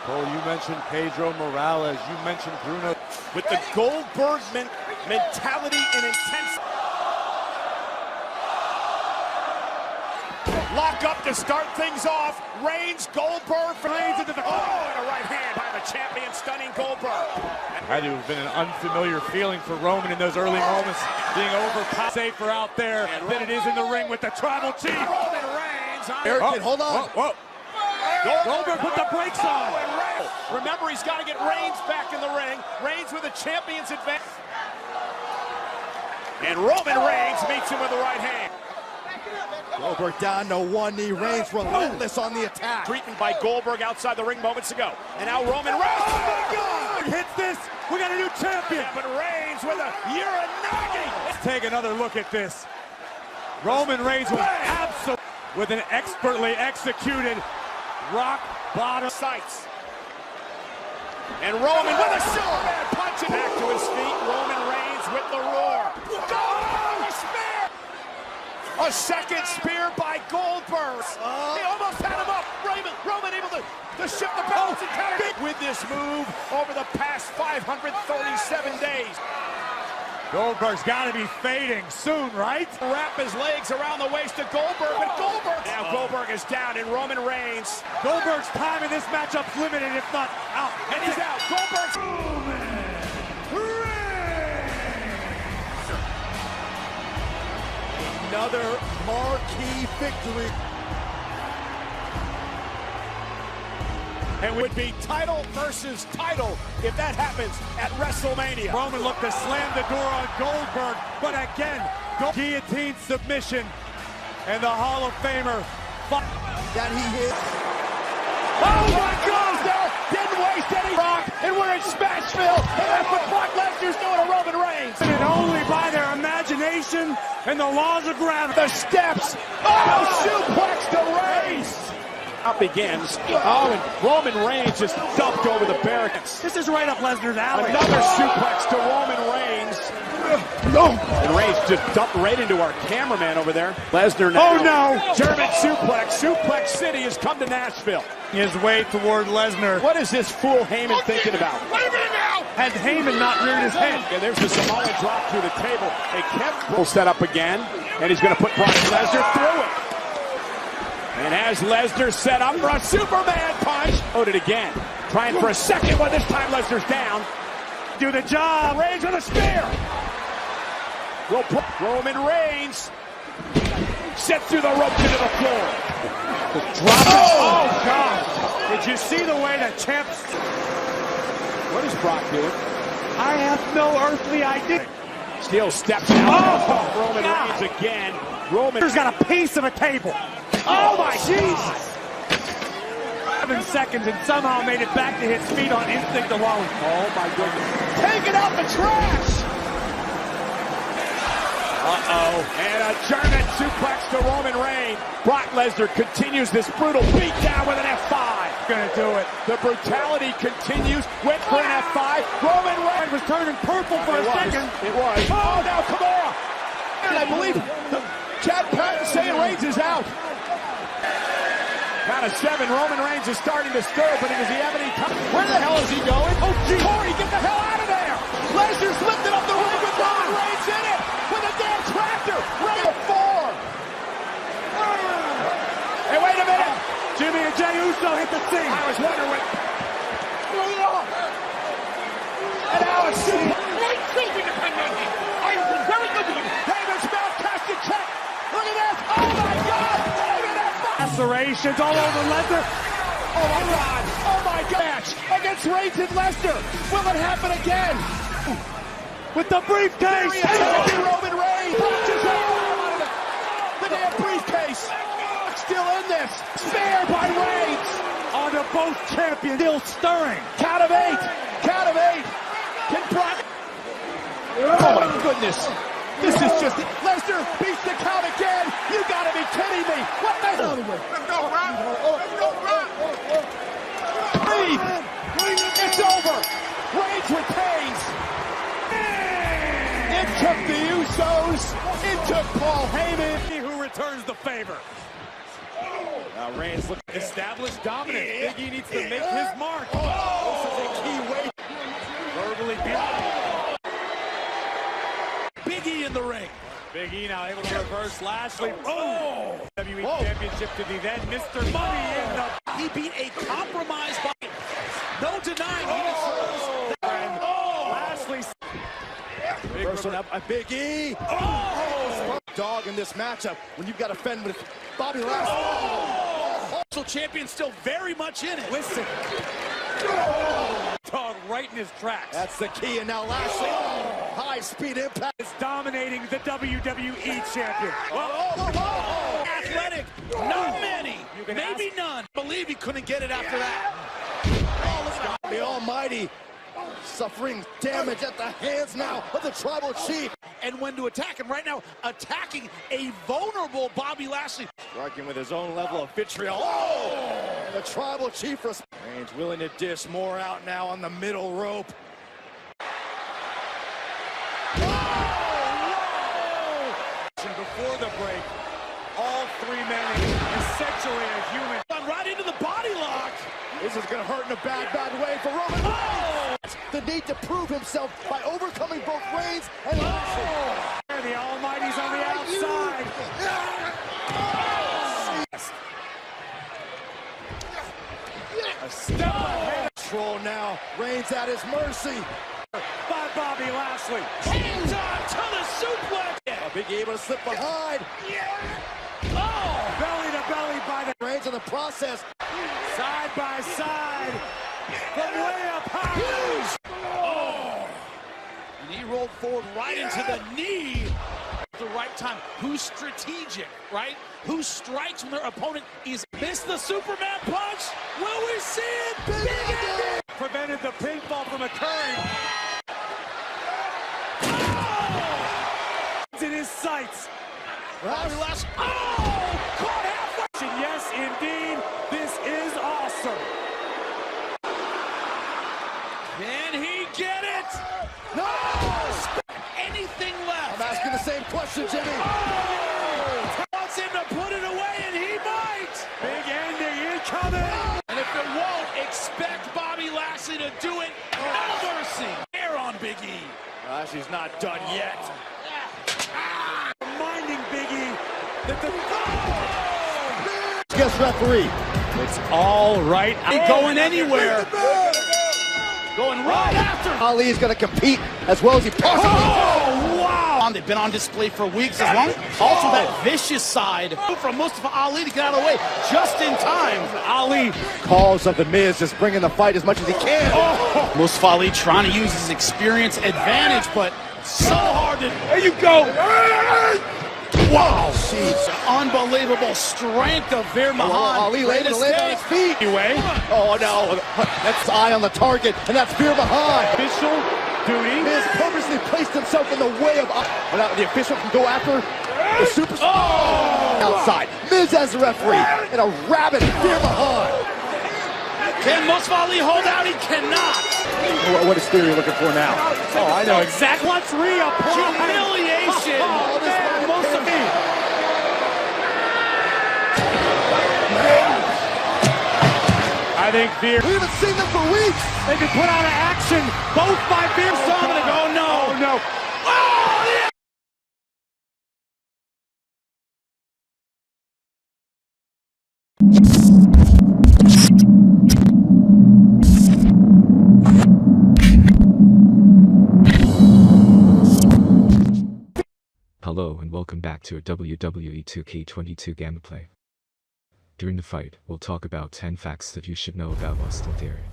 Cole, you mentioned Pedro Morales. You mentioned Bruno. With the Goldberg mentality and intensity. Lock up to start things off. Reigns, Goldberg, Reigns into the and a right hand by the champion, stunning Goldberg. Had to have been an unfamiliar feeling for Roman in those early moments, being overpowered. Safer out there than it is in the ring with the tribal chief. Roman Reigns. Hold on. Goldberg put the brakes on. Remember, he's got to get Reigns back in the ring. Reigns with a champion's advantage. And Roman Reigns meets him with the right hand. Goldberg down to one knee. Reigns relentless on the attack. Treatment by Goldberg outside the ring moments ago. And now Roman Reigns. Oh my God! Hits this. We got a new champion. Yeah, but Reigns with a Uranagi. Let's take another look at this. Roman Reigns with an expertly executed rock bottom sights. And Roman with a Superman punch back to his feet. Roman Reigns with the roar. Oh, a spear! A second spear by Goldberg. He almost had him up. Roman able to shift the balance and counter with this move over the past 537 days. Goldberg's got to be fading soon, right? Wrap his legs around the waist of Goldberg, but Goldberg. Now Goldberg is down, and Roman Reigns. Goldberg's time in this matchup's limited, if not out. And he's out. Goldberg's. Another marquee victory. And would be title versus title if that happens at WrestleMania. Roman looked to slam the door on Goldberg, but again, guillotine submission, and the Hall of Famer that he hit. Oh my God! Didn't waste any rock, and we're in Smashville, and that's what Brock Lesnar's doing to Roman Reigns. And only by their imagination and the laws of gravity. The steps. Oh, suplex to Reigns. Up begins. Oh, and Roman Reigns just dumped over the barricades. This is right up Lesnar's alley. Another suplex to Roman Reigns. No. And Reigns just dumped right into our cameraman over there. Lesnar now. Oh no! German suplex. Suplex City has come to Nashville. His way toward Lesnar. What is this fool Heyman thinking about? Wait a minute now! Had Heyman not reared his head. And there's the Samoan drop through the table. A Kemp set up again, and he's going to put Brock Lesnar through it. And as Lesnar set up for a Superman punch. Owed it again. Trying for a second one. This time Lesnar's down. Do the job. Reigns with a spear. Roman Reigns sets through the ropes into the floor. Oh, God. Did you see the way the champs... What is Brock doing? I have no earthly idea. Steel steps out. Oh, Roman God. Reigns again. Roman's got a piece of a table. Oh my Jesus! 7 seconds and somehow made it back to his feet on instinct alone. Oh my goodness. Taking out the trash! And a German suplex to Roman Reigns. Brock Lesnar continues this brutal beatdown with an F5. Gonna do it. The brutality continues. Went for an F5. Roman Reigns was turning purple for a second. It was. Oh, now Kimura. And I believe Chad Patton saying Reigns is out. Count of 7. Roman Reigns is starting to stir, but does he have any time? Where the hell is he going? Oh, gee. Corey, get the hell out of there. Lesnar's lifted up the ring with Roman Reigns in it. With a damn tractor. Reigns of 4. Hey, wait a minute. Jimmy and Jey Uso hit the scene. I was wondering what... And now it's... Very good to you. Heyman's mouth casting check. Look at this. Oh, my God. Lacerations all over Lesnar. Oh, my God. Oh, my God. Against Reigns and Lesnar. Will it happen again? With the briefcase. Roman Reigns. The damn briefcase. Still in this. Spear by Reigns. Onto both champions. Still stirring. Count of 8. Count of 8. Can Brock... Oh, my goodness. This is just... Lesnar beats the count again. You gotta be kidding me. What the hell? Let's go, Brock. Let's go, Brock. Breathe. It's over. Reigns retains. It took the Usos. It took Paul Heyman. Who returns the favor. Reigns looking established dominance. Big E needs to make his mark. This is a key way. Verbally Big E in the ring. Big E now able to reverse Lashley. WWE Championship to the then Mr. Money in the... He beat a compromised body. No denying he deserves. Lashley. First one up, a Big E. Dog in this matchup when you've got to fend with Bobby Lashley. Also champion still very much in it. Listen. Dog right in his tracks. That's the key, and now Lashley. High speed impact. Is dominating the WWE champion. Athletic. Not many. Maybe none. Believe he couldn't get it after that. The Almighty suffering damage at the hands now of the Tribal Chief. And when to attack him right now, attacking a vulnerable Bobby Lashley. Striking with his own level of vitriol. And the Tribal Chief Reigns willing to dish more out now on the middle rope. Before the break, all three men essentially a human. Right into the body lock. This is going to hurt in a bad way for Roman Reigns. The need to prove himself by overcoming both Reigns and Lashley. The Almighty's on the outside. A step ahead. Control now. Reigns at his mercy. By Bobby Lashley. Hands on to the suplex. Big E able to slip behind. Belly to belly by the Reigns in the process. side by side from way up high. And he rolled forward right into the knee at the right time. Who's strategic, right? Who strikes when their opponent is missed the Superman punch? Will we see it? Big E! Prevented the pinfall from occurring. In his sights. Bobby Lashley. Caught halfway. Yes, indeed, this is awesome. Can he get it? No! Anything left? I'm asking the same question, Jimmy. Wants him to put it away, and he might. Big ending incoming. And if it won't, expect Bobby Lashley to do it. No mercy. Air on Big E. Lashley's not done yet. Reminding Big E that the Guest referee. It's all right. Ain't going anywhere. Going right after. Ali is going to compete as well as he possibly can. Wow! They've been on display for weeks. As long also that vicious side from Mustafa Ali to get out of the way just in time. Ali Calls of the Miz just bringing the fight as much as he can. Mustafa Ali trying to use his experience advantage, but so hard to. There you go. Wow, jeez. Unbelievable strength of Veer Mahan. Ali laid on his feet. Anyway, Oh no, that's eye on the target, and that's Veer Mahan. official duty. Miz purposely placed himself in the way of. But now the official can go after the superstar. Outside, Miz as the referee, and a rabid Veer Mahan. Can Mustafa Ali hold out? He cannot. What is Theory looking for now? Oh, I know exactly. Let's reapply. Humiliation. Oh, this man, Mustafa. I think Veer. We haven't seen them for weeks. They can put out an action. Both by Veer. I'm gonna go, no. Oh, no. Oh, yeah. Hello and welcome back to a WWE 2K22 gameplay. During the fight, we'll talk about 10 facts that you should know about Austin Theory.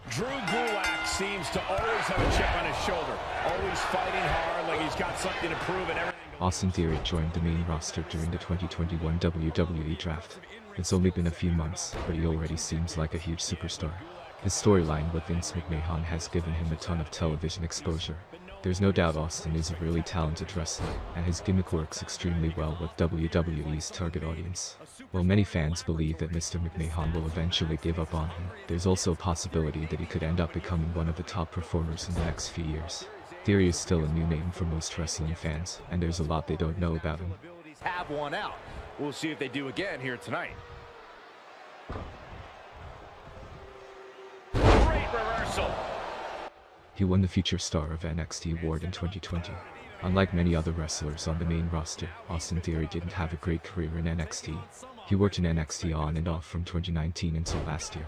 Drew Gulak seems to always have a chip on his shoulder, always fighting hard like he's got something to prove and everything. Austin Theory joined the main roster during the 2021 WWE Draft. It's only been a few months, but he already seems like a huge superstar. His storyline with Vince McMahon has given him a ton of television exposure. There's no doubt Austin is a really talented wrestler, and his gimmick works extremely well with WWE's target audience. While many fans believe that Mr. McMahon will eventually give up on him, there's also a possibility that he could end up becoming one of the top performers in the next few years. Theory is still a new name for most wrestling fans, and there's a lot they don't know about him. have won out. We'll see if they do again here tonight. Great reversal. He won the Future Star of NXT award in 2020. Unlike many other wrestlers on the main roster, Austin Theory didn't have a great career in NXT. He worked in NXT on and off from 2019 until last year.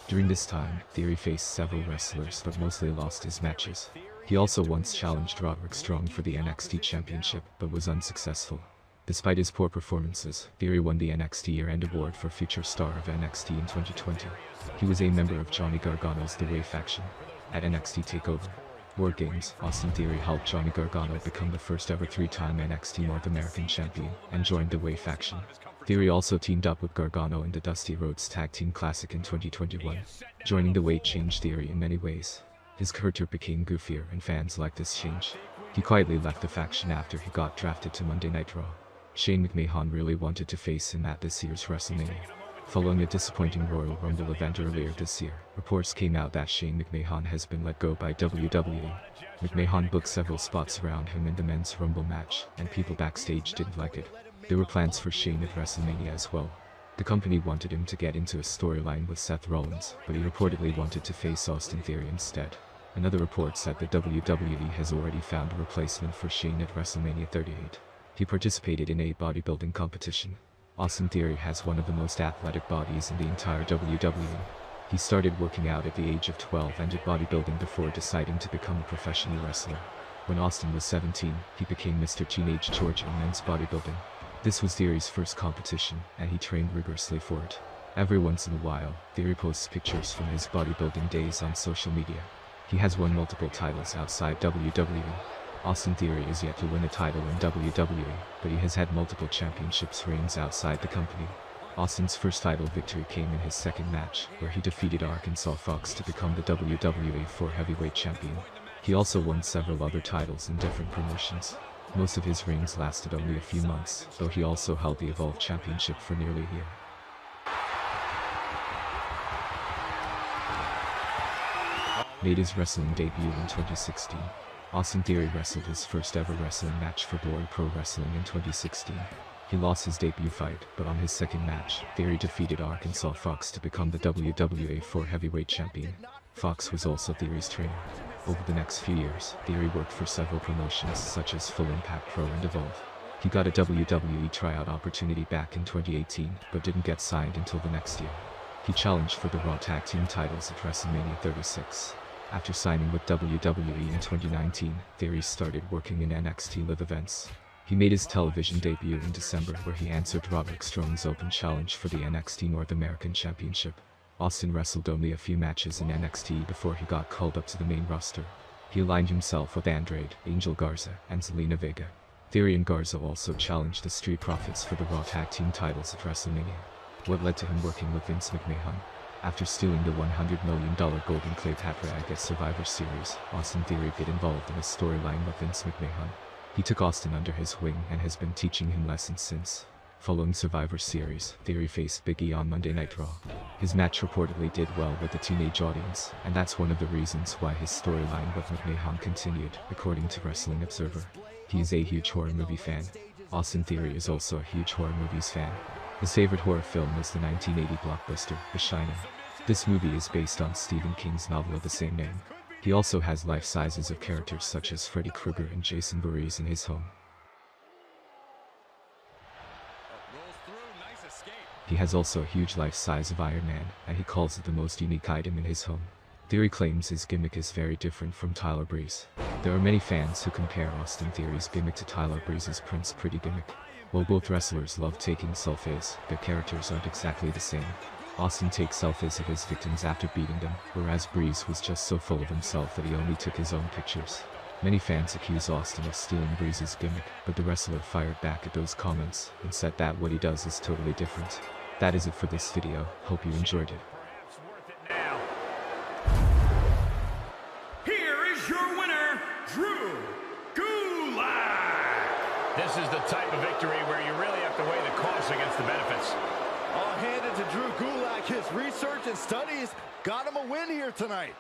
During this time, Theory faced several wrestlers but mostly lost his matches. He also once challenged Roderick Strong for the NXT Championship but was unsuccessful. Despite his poor performances, Theory won the NXT Year-End Award for Future Star of NXT in 2020. He was a member of Johnny Gargano's The Way faction. At NXT TakeOver War Games, Austin Theory helped Johnny Gargano become the first ever 3-time NXT North American Champion and joined the Way faction. Theory also teamed up with Gargano in the Dusty Rhodes Tag Team Classic in 2021. Joining the Way changed Theory in many ways. His character became goofier and fans liked this change. He quietly left the faction after he got drafted to Monday Night Raw. Shane McMahon really wanted to face him at this year's WrestleMania. Following a disappointing Royal Rumble event earlier this year, reports came out that Shane McMahon has been let go by WWE. McMahon booked several spots around him in the men's Rumble match, and people backstage didn't like it. There were plans for Shane at WrestleMania as well. The company wanted him to get into a storyline with Seth Rollins, but he reportedly wanted to face Austin Theory instead. Another report said that WWE has already found a replacement for Shane at WrestleMania 38. He participated in a bodybuilding competition. Austin Theory has one of the most athletic bodies in the entire WWE. He started working out at the age of 12 and did bodybuilding before deciding to become a professional wrestler. When Austin was 17, he became Mr. Teenage George in men's bodybuilding. This was Theory's first competition, and he trained rigorously for it. Every once in a while, Theory posts pictures from his bodybuilding days on social media. He has won multiple titles outside WWE. Austin Theory is yet to win a title in WWE, but he has had multiple championships reigns outside the company. Austin's first title victory came in his second match, where he defeated Arkansas Fox to become the WWE 4 Heavyweight Champion. He also won several other titles in different promotions. Most of his reigns lasted only a few months, though he also held the Evolve Championship for nearly a year. Made his wrestling debut in 2016. Austin Theory wrestled his first ever wrestling match for Glory Pro Wrestling in 2016. He lost his debut fight, but on his second match, Theory defeated Arkansas Fox to become the WWE 4 Heavyweight Champion. Fox was also Theory's trainer. Over the next few years, Theory worked for several promotions such as Full Impact Pro and Evolve. He got a WWE tryout opportunity back in 2018, but didn't get signed until the next year. He challenged for the Raw Tag Team titles at WrestleMania 36. After signing with WWE in 2019, Theory started working in NXT live events. He made his television debut in December, where he answered Roderick Strong's open challenge for the NXT North American Championship. Austin wrestled only a few matches in NXT before he got called up to the main roster. He aligned himself with Andrade, Angel Garza, and Zelina Vega. Theory and Garza also challenged the Street Profits for the Raw Tag Team titles at WrestleMania. What led to him working with Vince McMahon? After stealing the $100 million Golden Clay Hat Rag at Survivor Series, Austin Theory got involved in a storyline with Vince McMahon. He took Austin under his wing and has been teaching him lessons since. Following Survivor Series, Theory faced Big E on Monday Night Raw. His match reportedly did well with the teenage audience, and that's one of the reasons why his storyline with McMahon continued, according to Wrestling Observer. He is a huge horror movie fan. Austin Theory is also a huge horror movies fan. His favorite horror film was the 1980 blockbuster, The Shining. This movie is based on Stephen King's novel of the same name. He also has life sizes of characters such as Freddy Krueger and Jason Voorhees in his home. He has also a huge life size of Iron Man, and he calls it the most unique item in his home. Theory claims his gimmick is very different from Tyler Breeze. There are many fans who compare Austin Theory's gimmick to Tyler Breeze's Prince Pretty gimmick. While both wrestlers love taking selfies, their characters aren't exactly the same. Austin takes selfies of his victims after beating them, whereas Breeze was just so full of himself that he only took his own pictures. Many fans accuse Austin of stealing Breeze's gimmick, but the wrestler fired back at those comments and said that what he does is totally different. That is it for this video. Hope you enjoyed it. Here is your winner, Drew Gulak. This is the type of victory where you really have to weigh the costs against the benefits. All handed to Drew Gulak. His research and studies got him a win here tonight.